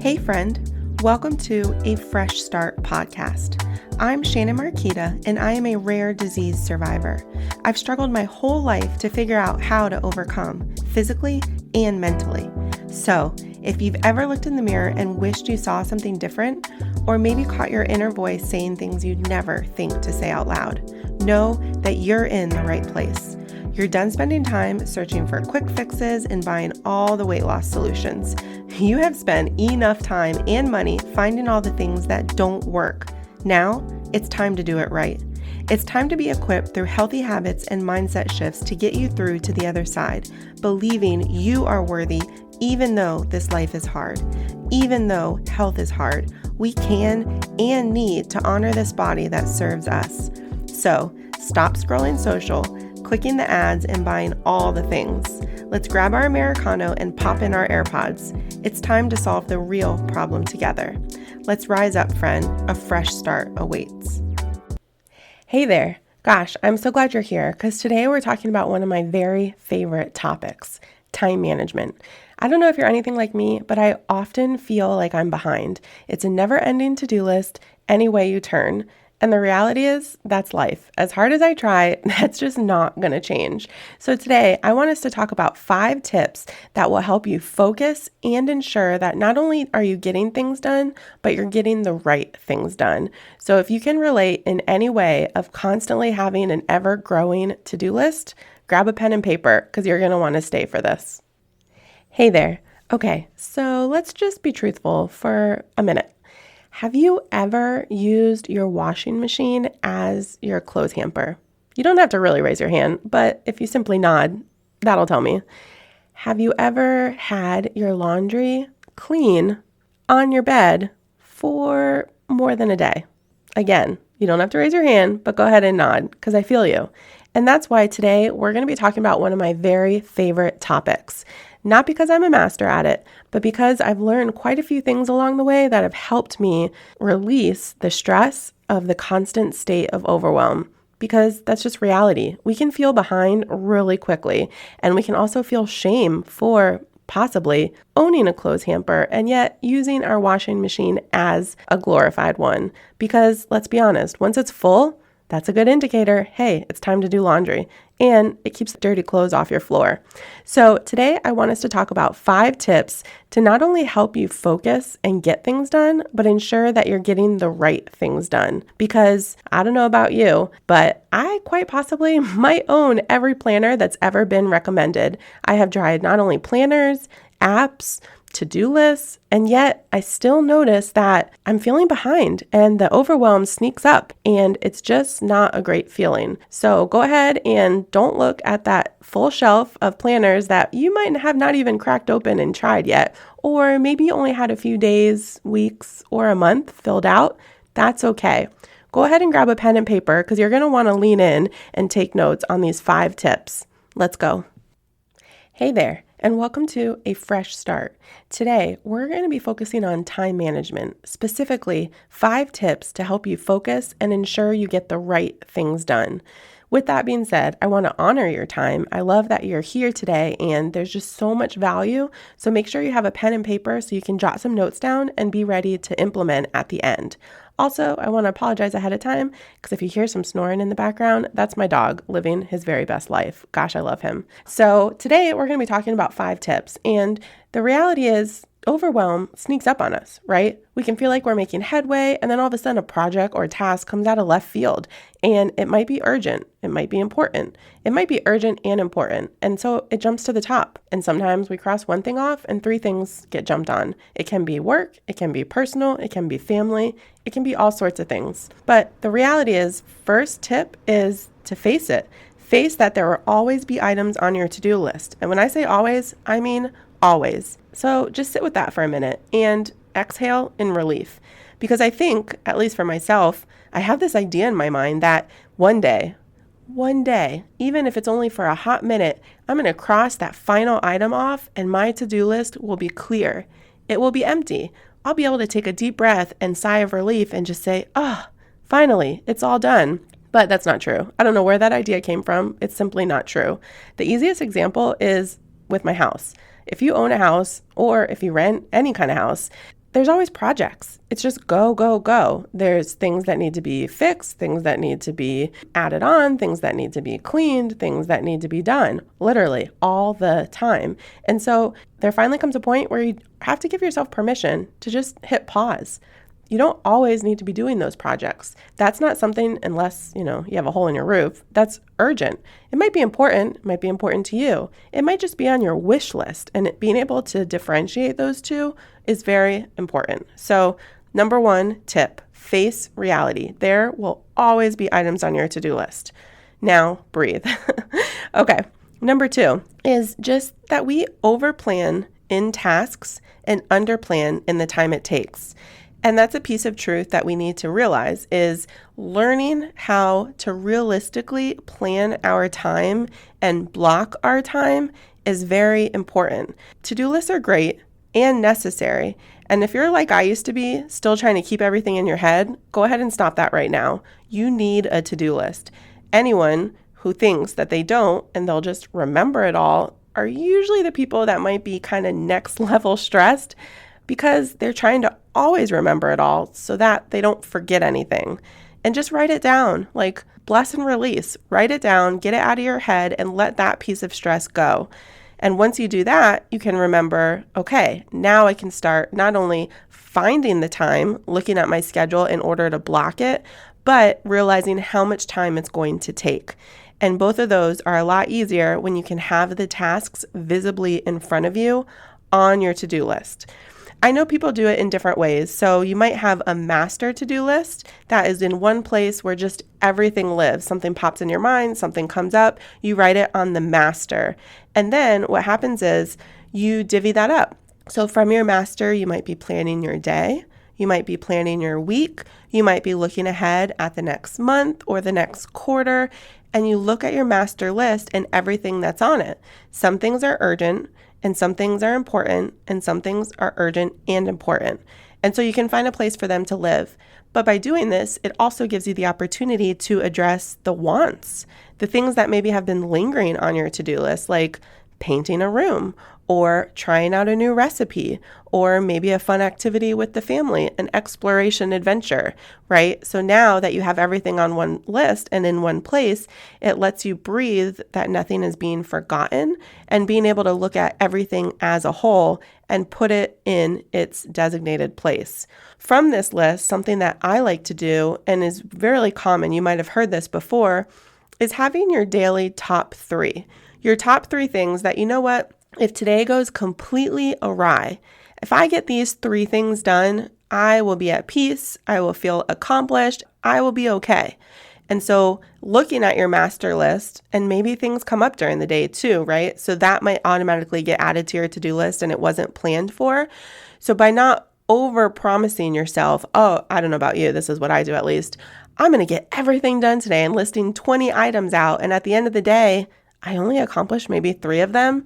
Hey friend, welcome to a Fresh Start podcast. I'm Shannon Marquita and I am a rare disease survivor. I've struggled my whole life to figure out how to overcome physically and mentally. So if you've ever looked in the mirror and wished you saw something different, or maybe caught your inner voice saying things you'd never think to say out loud, know that you're in the right place. You're done spending time searching for quick fixes and buying all the weight loss solutions. You have spent enough time and money finding all the things that don't work. Now, it's time to do it right. It's time to be equipped through healthy habits and mindset shifts to get you through to the other side, believing you are worthy even though this life is hard. Even though health is hard, we can and need to honor this body that serves us. So, stop scrolling social, clicking the ads, and buying all the things. Let's grab our Americano and pop in our AirPods. It's time to solve the real problem together. Let's rise up, friend. A fresh start awaits. Hey there. Gosh, I'm so glad you're here because today we're talking about one of my very favorite topics, time management. I don't know if you're anything like me, but I often feel like I'm behind. It's a never-ending to-do list any way you turn. And the reality is, that's life. As hard as I try, that's just not going to change. So today, I want us to talk about 5 tips that will help you focus and ensure that not only are you getting things done, but you're getting the right things done. So if you can relate in any way of constantly having an ever-growing to-do list, grab a pen and paper because you're going to want to stay for this. Hey there. Okay, so let's just be truthful for a minute. Have you ever used your washing machine as your clothes hamper? You don't have to really raise your hand, but if you simply nod, that'll tell me. Have you ever had your laundry clean on your bed for more than a day? Again, you don't have to raise your hand, but go ahead and nod because I feel you. And that's why today we're going to be talking about one of my very favorite topics. Not because I'm a master at it, but because I've learned quite a few things along the way that have helped me release the stress of the constant state of overwhelm. Because that's just reality. We can feel behind really quickly, and we can also feel shame for possibly owning a clothes hamper and yet using our washing machine as a glorified one. Because let's be honest, once it's full, that's a good indicator, hey, it's time to do laundry, and it keeps dirty clothes off your floor. So today I want us to talk about 5 tips to not only help you focus and get things done, but ensure that you're getting the right things done. Because I don't know about you, but I quite possibly might own every planner that's ever been recommended. I have tried not only planners, apps, to-do lists, and yet I still notice that I'm feeling behind and the overwhelm sneaks up and it's just not a great feeling. So go ahead and don't look at that full shelf of planners that you might have not even cracked open and tried yet, or maybe you only had a few days, weeks, or a month filled out. That's okay. Go ahead and grab a pen and paper because you're going to want to lean in and take notes on these 5 tips. Let's go. Hey there. And welcome to A Fresh Start. Today, we're going to be focusing on time management, specifically 5 tips to help you focus and ensure you get the right things done. With that being said, I want to honor your time. I love that you're here today and there's just so much value. So make sure you have a pen and paper so you can jot some notes down and be ready to implement at the end. Also, I want to apologize ahead of time because if you hear some snoring in the background, that's my dog living his very best life. Gosh, I love him. So today we're going to be talking about 5 tips. And the reality is overwhelm sneaks up on us, right? We can feel like we're making headway and then all of a sudden a project or a task comes out of left field and it might be urgent. It might be important. It might be urgent and important. And so it jumps to the top. And sometimes we cross one thing off and 3 things get jumped on. It can be work. It can be personal. It can be family. It can be all sorts of things. But the reality is, first tip is to face it. Face that there will always be items on your to-do list. And when I say always, I mean always. So just sit with that for a minute and exhale in relief. Because I think, at least for myself, I have this idea in my mind that one day, even if it's only for a hot minute, I'm going to cross that final item off and my to-do list will be clear. It will be empty. I'll be able to take a deep breath and sigh of relief and just say, finally, it's all done. But that's not true. I don't know where that idea came from. It's simply not true. The easiest example is with my house. If you own a house or if you rent any kind of house, there's always projects. It's just go, go, go. There's things that need to be fixed, things that need to be added on, things that need to be cleaned, things that need to be done, literally all the time. And so there finally comes a point where you have to give yourself permission to just hit pause. You don't always need to be doing those projects. That's not something, unless, you have a hole in your roof, that's urgent. It might be important to you. It might just be on your wish list, and being able to differentiate those two is very important. So, number one tip, face reality. There will always be items on your to-do list. Now, breathe. Okay. Number two is just that we overplan in tasks and underplan in the time it takes. And that's a piece of truth that we need to realize is learning how to realistically plan our time and block our time is very important. To-do lists are great and necessary. And if you're like I used to be, still trying to keep everything in your head, go ahead and stop that right now. You need a to-do list. Anyone who thinks that they don't and they'll just remember it all are usually the people that might be kind of next level stressed, because they're trying to always remember it all so that they don't forget anything. And just write it down, like bless and release. Write it down, get it out of your head, and let that piece of stress go. And once you do that, you can remember, okay, now I can start not only finding the time, looking at my schedule in order to block it, but realizing how much time it's going to take. And both of those are a lot easier when you can have the tasks visibly in front of you on your to-do list. I know people do it in different ways. So you might have a master to-do list that is in one place where just everything lives. Something pops in your mind, something comes up, you write it on the master. And then what happens is you divvy that up. So from your master, you might be planning your day, you might be planning your week, you might be looking ahead at the next month or the next quarter, and you look at your master list and everything that's on it. Some things are urgent, and some things are important, and some things are urgent and important. And so you can find a place for them to live. But by doing this, it also gives you the opportunity to address the wants, the things that maybe have been lingering on your to-do list, like painting a room or trying out a new recipe or maybe a fun activity with the family, an exploration adventure, right? So now that you have everything on one list and in one place, it lets you breathe that nothing is being forgotten and being able to look at everything as a whole and put it in its designated place. From this list, something that I like to do and is very common, you might have heard this before, is having your daily top three. Your top three things that, you know what, if today goes completely awry, if I get these three things done, I will be at peace, I will feel accomplished, I will be okay. And so looking at your master list, and maybe things come up during the day too, right? So that might automatically get added to your to-do list and it wasn't planned for. So by not over promising yourself, oh, I don't know about you, this is what I do at least, I'm going to get everything done today and listing 20 items out. And at the end of the day, I only accomplished maybe 3 of them.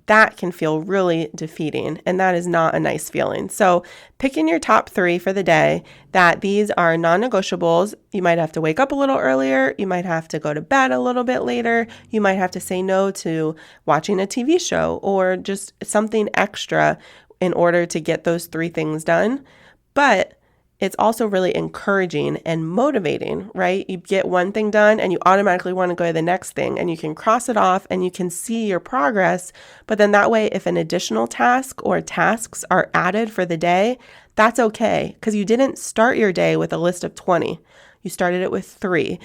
That can feel really defeating, and that is not a nice feeling. So picking your top 3 for the day, that these are non-negotiables. You might have to wake up a little earlier. You might have to go to bed a little bit later. You might have to say no to watching a TV show or just something extra in order to get those 3 things done. But it's also really encouraging and motivating, right? You get one thing done and you automatically want to go to the next thing, and you can cross it off and you can see your progress. But then that way, if an additional task or tasks are added for the day, that's okay, because you didn't start your day with a list of 20. You started it with 3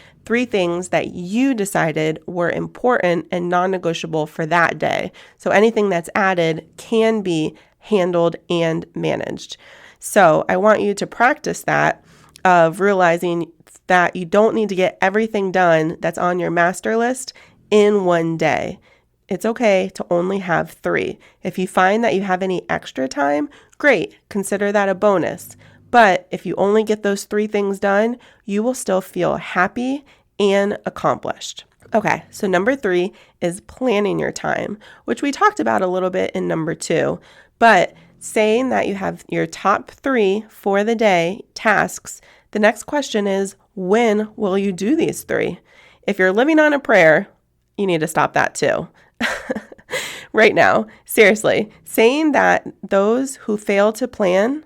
things that you decided were important and non-negotiable for that day. So anything that's added can be handled and managed. So I want you to practice that of realizing that you don't need to get everything done that's on your master list in one day. It's okay to only have 3. If you find that you have any extra time, great, consider that a bonus. But if you only get those 3 things done, you will still feel happy and accomplished. Okay, so number 3 is planning your time, which we talked about a little bit in number 2, but saying that you have your top 3 for the day tasks, the next question is, when will you do these 3? If you're living on a prayer, you need to stop that too. Right now, seriously, saying that those who fail to plan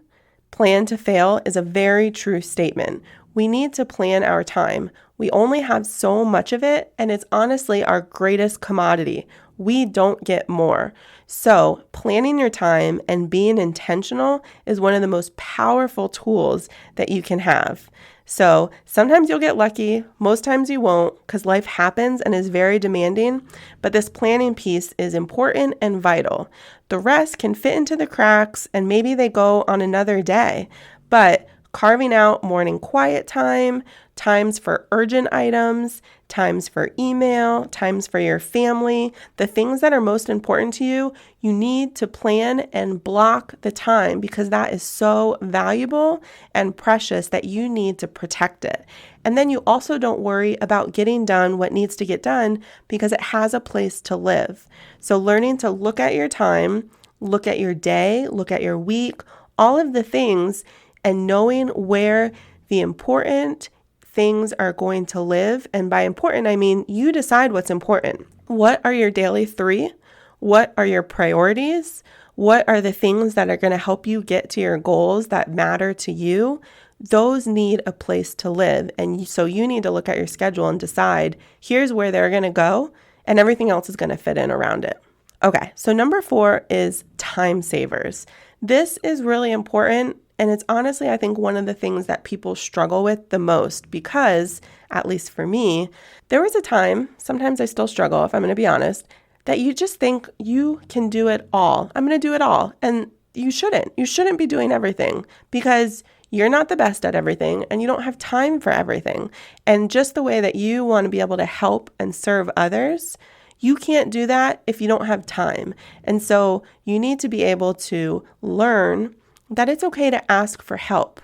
Plan to fail is a very true statement. We need to plan our time. We only have so much of it, and it's honestly our greatest commodity. We don't get more. So, planning your time and being intentional is one of the most powerful tools that you can have. So, sometimes you'll get lucky, most times you won't, because life happens and is very demanding, but this planning piece is important and vital. The rest can fit into the cracks and maybe they go on another day, but carving out morning quiet time, times for urgent items, times for email, times for your family, the things that are most important to you, you need to plan and block the time because that is so valuable and precious that you need to protect it. And then you also don't worry about getting done what needs to get done because it has a place to live. So learning to look at your time, look at your day, look at your week, all of the things, and knowing where the important things are going to live. And by important, I mean you decide what's important. What are your daily 3? What are your priorities? What are the things that are going to help you get to your goals that matter to you? Those need a place to live. And so you need to look at your schedule and decide, here's where they're going to go, and everything else is going to fit in around it. Okay, so number 4 is time savers. This is really important. And it's honestly, I think, one of the things that people struggle with the most because, at least for me, there was a time, sometimes I still struggle, if I'm going to be honest, that you just think you can do it all. I'm going to do it all. And you shouldn't. You shouldn't be doing everything because you're not the best at everything and you don't have time for everything. And just the way that you want to be able to help and serve others, you can't do that if you don't have time. And so you need to be able to learn that it's okay to ask for help.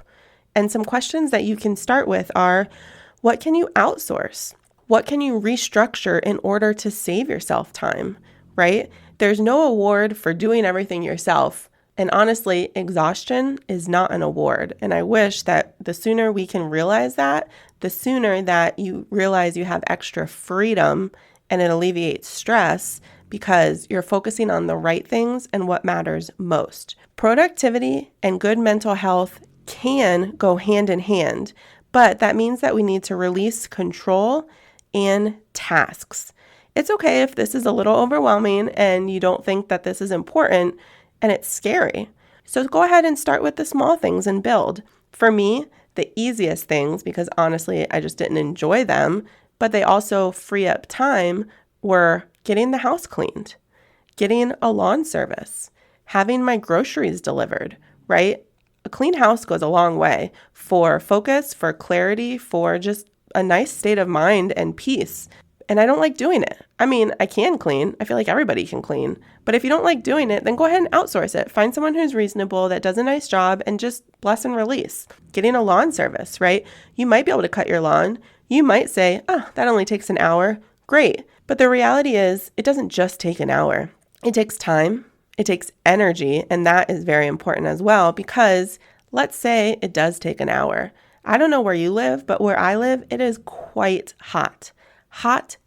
And some questions that you can start with are, what can you outsource? What can you restructure in order to save yourself time, right? There's no award for doing everything yourself. And honestly, exhaustion is not an award. And I wish that the sooner we can realize that, the sooner that you realize you have extra freedom and it alleviates stress because you're focusing on the right things and what matters most. Productivity and good mental health can go hand in hand, but that means that we need to release control and tasks. It's okay if this is a little overwhelming and you don't think that this is important and it's scary. So go ahead and start with the small things and build. For me, the easiest things, because honestly, I just didn't enjoy them, but they also free up time, were getting the house cleaned, getting a lawn service, having my groceries delivered, right? A clean house goes a long way for focus, for clarity, for just a nice state of mind and peace. And I don't like doing it. I mean, I can clean. I feel like everybody can clean. But if you don't like doing it, then go ahead and outsource it. Find someone who's reasonable, that does a nice job, and just bless and release. Getting a lawn service, right? You might be able to cut your lawn. You might say, oh, that only takes an hour. Great. But the reality is, it doesn't just take an hour. It takes time. It takes energy. And that is very important as well, because let's say it does take an hour. I don't know where you live, but where I live, it is quite hot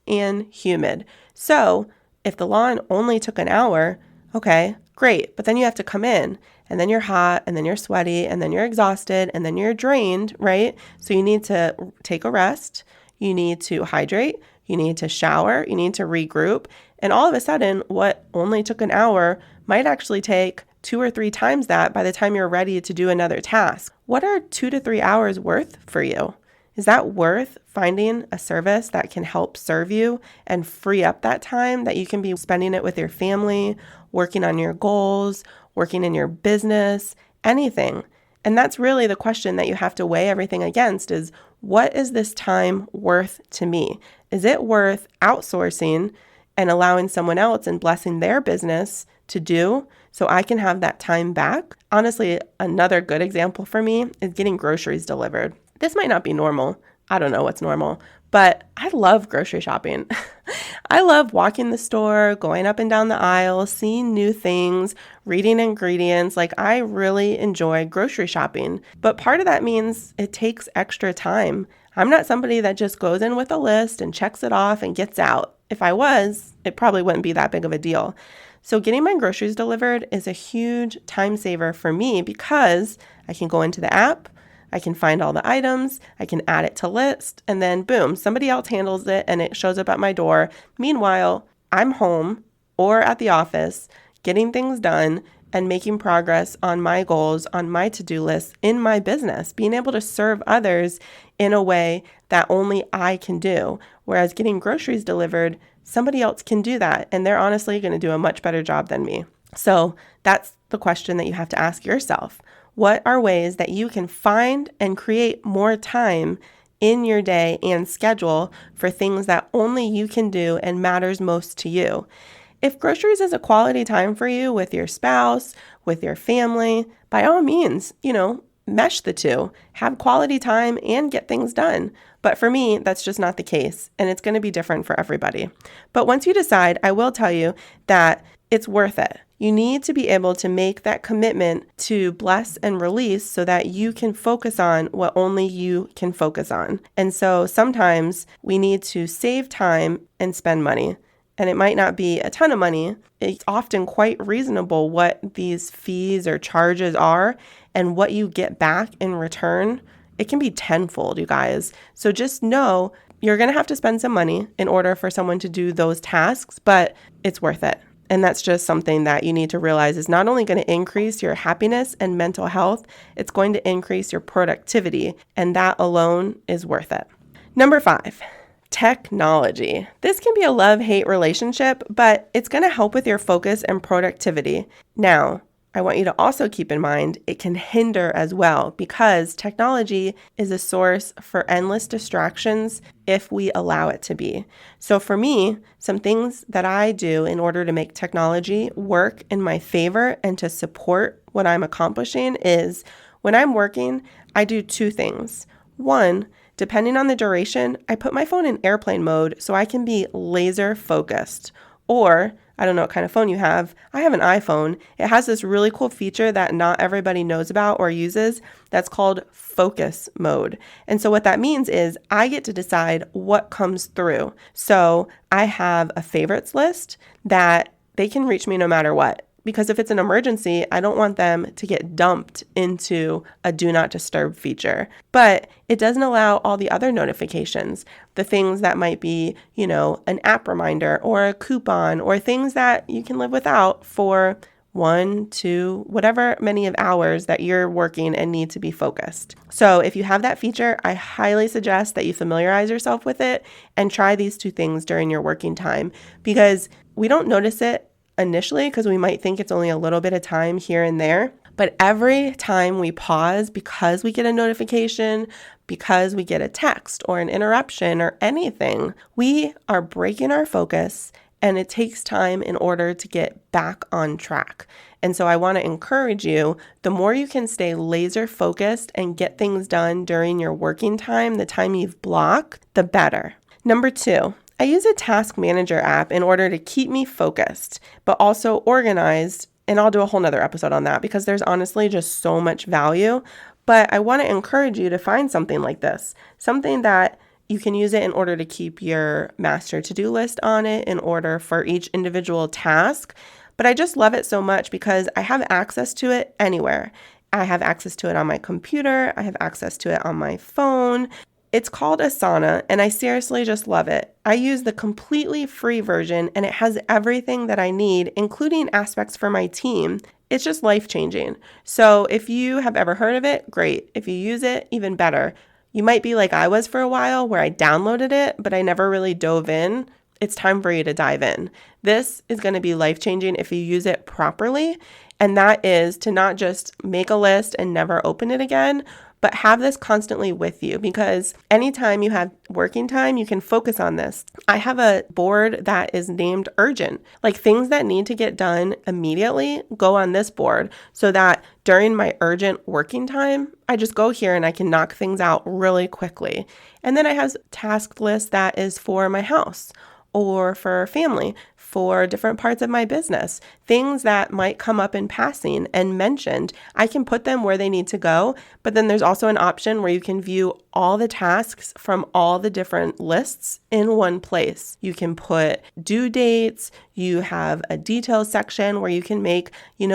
and humid. So if the lawn only took an hour, okay, great. But then you have to come in and then you're hot and then you're sweaty and then you're exhausted and then you're drained, right? So you need to take a rest. You need to hydrate. You need to shower. You need to regroup. And all of a sudden, what only took an hour might actually take 2 or 3 times that by the time you're ready to do another task. What are 2 to 3 hours worth for you? Is that worth finding a service that can help serve you and free up that time that you can be spending it with your family, working on your goals, working in your business, anything? And that's really the question that you have to weigh everything against is, what is this time worth to me? Is it worth outsourcing and allowing someone else and blessing their business to do so I can have that time back? Honestly, another good example for me is getting groceries delivered. This might not be normal. I don't know what's normal, but I love grocery shopping. I love walking the store, going up and down the aisle, seeing new things, reading ingredients. Like, I really enjoy grocery shopping, but part of that means it takes extra time. I'm not somebody that just goes in with a list and checks it off and gets out. If I was, it probably wouldn't be that big of a deal. So getting my groceries delivered is a huge time saver for me because I can go into the app, I can find all the items, I can add it to list, and then boom, somebody else handles it and it shows up at my door. Meanwhile, I'm home or at the office getting things done and making progress on my goals, on my to-do list, in my business, being able to serve others in a way that only I can do. Whereas getting groceries delivered, somebody else can do that, and they're honestly going to do a much better job than me. So that's the question that you have to ask yourself. What are ways that you can find and create more time in your day and schedule for things that only you can do and matters most to you? If groceries is a quality time for you with your spouse, with your family, by all means, mesh the two, have quality time and get things done. But for me, that's just not the case, and it's going to be different for everybody. But once you decide, I will tell you that it's worth it. You need to be able to make that commitment to bless and release so that you can focus on what only you can focus on. And so sometimes we need to save time and spend money. And it might not be a ton of money. It's often quite reasonable what these fees or charges are, and what you get back in return, it can be tenfold, you guys. So just know you're going to have to spend some money in order for someone to do those tasks, but it's worth it. And that's just something that you need to realize is not only going to increase your happiness and mental health, it's going to increase your productivity, and that alone is worth it. Number 5. Technology. This can be a love-hate relationship, but it's going to help with your focus and productivity. Now, I want you to also keep in mind it can hinder as well, because technology is a source for endless distractions if we allow it to be. So for me, some things that I do in order to make technology work in my favor and to support what I'm accomplishing is when I'm working, I do 2 things. 1, depending on the duration, I put my phone in airplane mode so I can be laser focused. Or, I don't know what kind of phone you have. I have an iPhone. It has this really cool feature that not everybody knows about or uses that's called focus mode. And so what that means is I get to decide what comes through. So I have a favorites list that they can reach me no matter what. Because if it's an emergency, I don't want them to get dumped into a do not disturb feature. But it doesn't allow all the other notifications, the things that might be, an app reminder or a coupon or things that you can live without for 1, 2, whatever many of hours that you're working and need to be focused. So if you have that feature, I highly suggest that you familiarize yourself with it and try these 2 things during your working time, because we don't notice it initially because we might think it's only a little bit of time here and there. But every time we pause because we get a notification, because we get a text or an interruption or anything, we are breaking our focus, and it takes time in order to get back on track. And so I want to encourage you, the more you can stay laser focused and get things done during your working time, the time you've blocked, the better. Number 2. I use a task manager app in order to keep me focused, but also organized. And I'll do a whole nother episode on that because there's honestly just so much value. But I want to encourage you to find something like this, something that you can use it in order to keep your master to-do list on it in order for each individual task. But I just love it so much because I have access to it anywhere. I have access to it on my computer. I have access to it on my phone. It's called Asana, and I seriously just love it. I use the completely free version, and it has everything that I need, including aspects for my team. It's just life-changing. So if you have ever heard of it, great. If you use it, even better. You might be like I was for a while, where I downloaded it, but I never really dove in. It's time for you to dive in. This is going to be life-changing if you use it properly, and that is to not just make a list and never open it again, but have this constantly with you, because anytime you have working time, you can focus on this. I have a board that is named urgent, like things that need to get done immediately go on this board so that during my urgent working time, I just go here and I can knock things out really quickly. And then I have a task list that is for my house or for family, for different parts of my business, things that might come up in passing and mentioned. I can put them where they need to go, but then there's also an option where you can view all the tasks from all the different lists in one place. You can put due dates. You have a details section where you can make,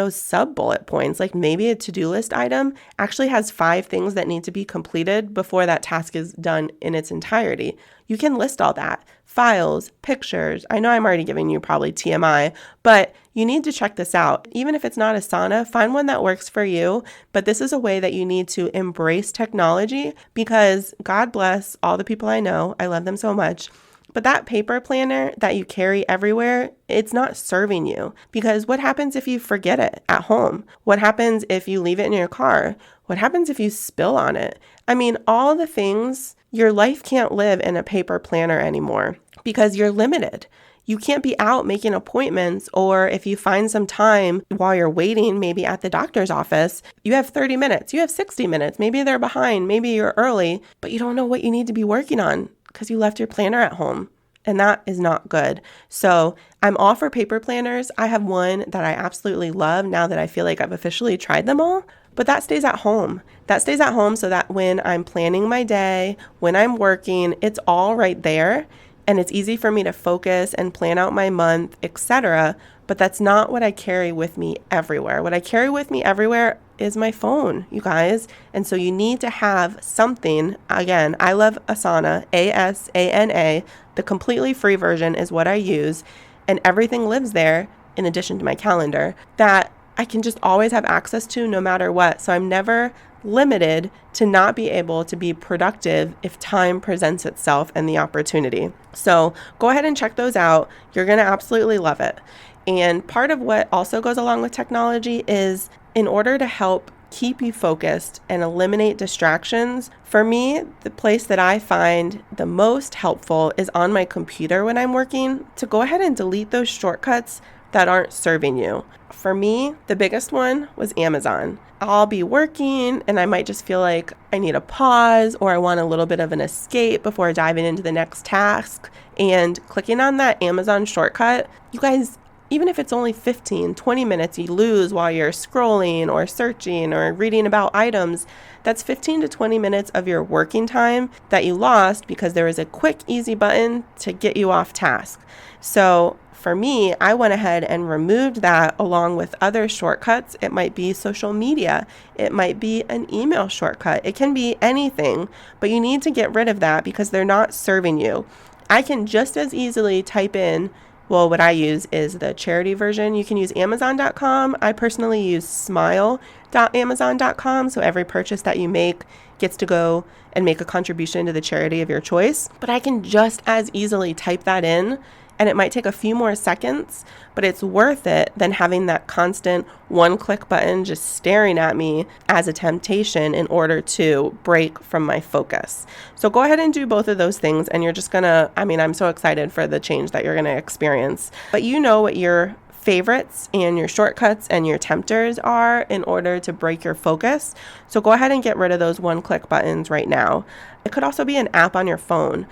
sub bullet points. Like maybe a to-do list item actually has 5 things that need to be completed before that task is done in its entirety. You can list all that. Files, pictures. I know I'm already giving you probably TMI, but you need to check this out. Even if it's not Asana, find one that works for you. But this is a way that you need to embrace technology, because God bless all the people I know. I love them so much. But that paper planner that you carry everywhere, it's not serving you, because what happens if you forget it at home? What happens if you leave it in your car? What happens if you spill on it? I mean, all the things. Your life can't live in a paper planner anymore because you're limited. You can't be out making appointments, or if you find some time while you're waiting, maybe at the doctor's office, you have 30 minutes, you have 60 minutes, maybe they're behind, maybe you're early, but you don't know what you need to be working on because you left your planner at home. And that is not good. So I'm all for paper planners. I have one that I absolutely love now that I feel like I've officially tried them all. But that stays at home. That stays at home so that when I'm planning my day, when I'm working, it's all right there. And it's easy for me to focus and plan out my month, etc. But that's not what I carry with me everywhere. What I carry with me everywhere is my phone, you guys. And so you need to have something. Again, I love Asana, Asana. The completely free version is what I use. And everything lives there in addition to my calendar that I can just always have access to no matter what. So I'm never limited to not be able to be productive if time presents itself and the opportunity. So go ahead and check those out. You're going to absolutely love it. And part of what also goes along with technology is, in order to help keep you focused and eliminate distractions, for me, the place that I find the most helpful is on my computer when I'm working, to go ahead and delete those shortcuts that aren't serving you. For me, the biggest one was Amazon. I'll be working and I might just feel like I need a pause, or I want a little bit of an escape before diving into the next task. And clicking on that Amazon shortcut, you guys, even if it's only 15, 20 minutes you lose while you're scrolling or searching or reading about items, that's 15 to 20 minutes of your working time that you lost because there was a quick, easy button to get you off task. So for me, I went ahead and removed that along with other shortcuts. It might be social media. It might be an email shortcut. It can be anything, but you need to get rid of that because they're not serving you. I can just as easily type in, well, what I use is the charity version. You can use Amazon.com. I personally use smile.amazon.com. So every purchase that you make gets to go and make a contribution to the charity of your choice. But I can just as easily type that in, and it might take a few more seconds, but it's worth it than having that constant one-click button just staring at me as a temptation in order to break from my focus. So go ahead and do both of those things, and you're just gonna, I'm so excited for the change that you're gonna experience. But you know what your favorites and your shortcuts and your tempters are in order to break your focus. So go ahead and get rid of those one-click buttons right now. It could also be an app on your phone.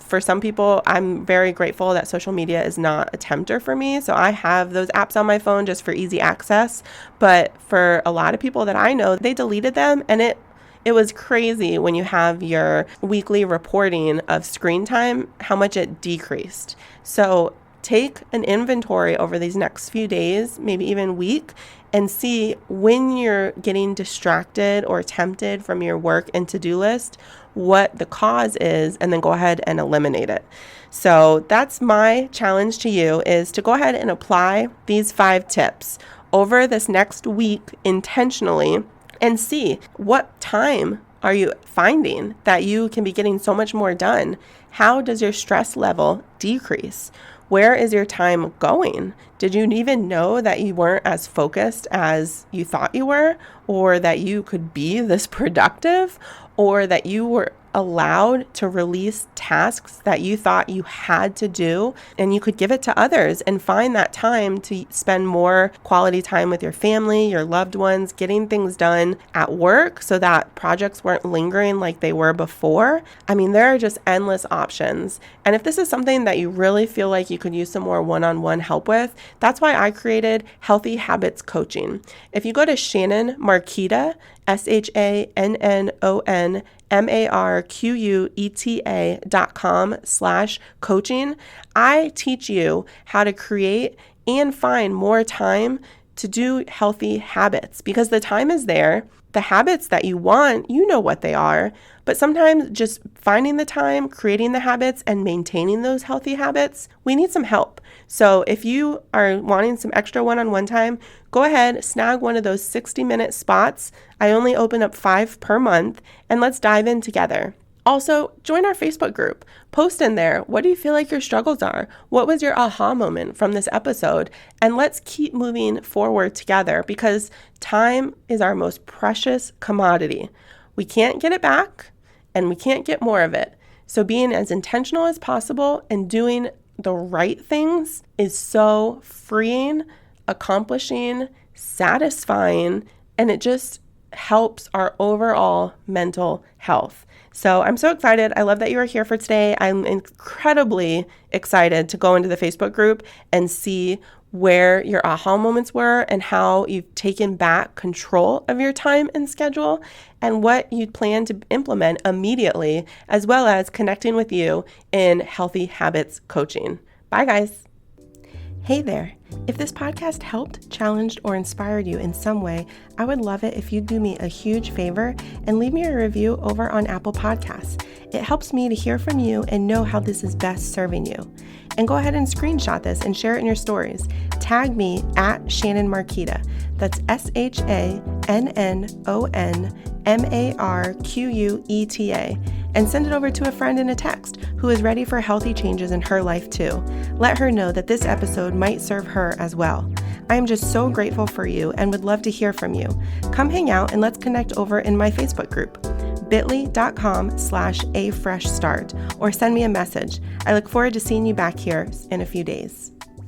For some people, I'm very grateful that social media is not a tempter for me. So I have those apps on my phone just for easy access. But for a lot of people that I know, they deleted them, and it was crazy when you have your weekly reporting of screen time, how much it decreased. So take an inventory over these next few days, maybe even week, and see when you're getting distracted or tempted from your work and to-do list, what the cause is, and then go ahead and eliminate it. So that's my challenge to you, is to go ahead and apply these 5 tips over this next week intentionally and see what time are you finding that you can be getting so much more done. How does your stress level decrease? Where is your time going? Did you even know that you weren't as focused as you thought you were, or that you could be this productive, or that you were allowed to release tasks that you thought you had to do, and you could give it to others and find that time to spend more quality time with your family, your loved ones, getting things done at work so that projects weren't lingering like they were before. There are just endless options. And if this is something that you really feel like you could use some more one-on-one help with, that's why I created Healthy Habits Coaching. If you go to Shannon Marquita, ShanNonMarquita, marqueta.com/coaching, I teach you how to create and find more time to do healthy habits, because the time is there. The habits that you want, you know what they are, but sometimes just finding the time, creating the habits, and maintaining those healthy habits, we need some help. So if you are wanting some extra one-on-one time, go ahead, snag one of those 60-minute spots. I only open up 5 per month, and let's dive in together. Also, join our Facebook group. Post in there, what do you feel like your struggles are? What was your aha moment from this episode? And let's keep moving forward together, because time is our most precious commodity. We can't get it back, and we can't get more of it. So being as intentional as possible and doing the right things is so freeing, accomplishing, satisfying, and it just helps our overall mental health. So I'm so excited. I love that you are here for today. I'm incredibly excited to go into the Facebook group and see where your aha moments were and how you've taken back control of your time and schedule and what you plan to implement immediately, as well as connecting with you in Healthy Habits Coaching. Bye, guys. Hey there. If this podcast helped, challenged, or inspired you in some way, I would love it if you'd do me a huge favor and leave me a review over on Apple Podcasts. It helps me to hear from you and know how this is best serving you. And go ahead and screenshot this and share it in your stories. Tag me at Shannon Marqueta. That's SHANNONMARQUETA. And send it over to a friend in a text who is ready for healthy changes in her life too. Let her know that this episode might serve her as well. I am just so grateful for you and would love to hear from you. Come hang out and let's connect over in my Facebook group, bit.ly.com/afreshstart, or send me a message. I look forward to seeing you back here in a few days.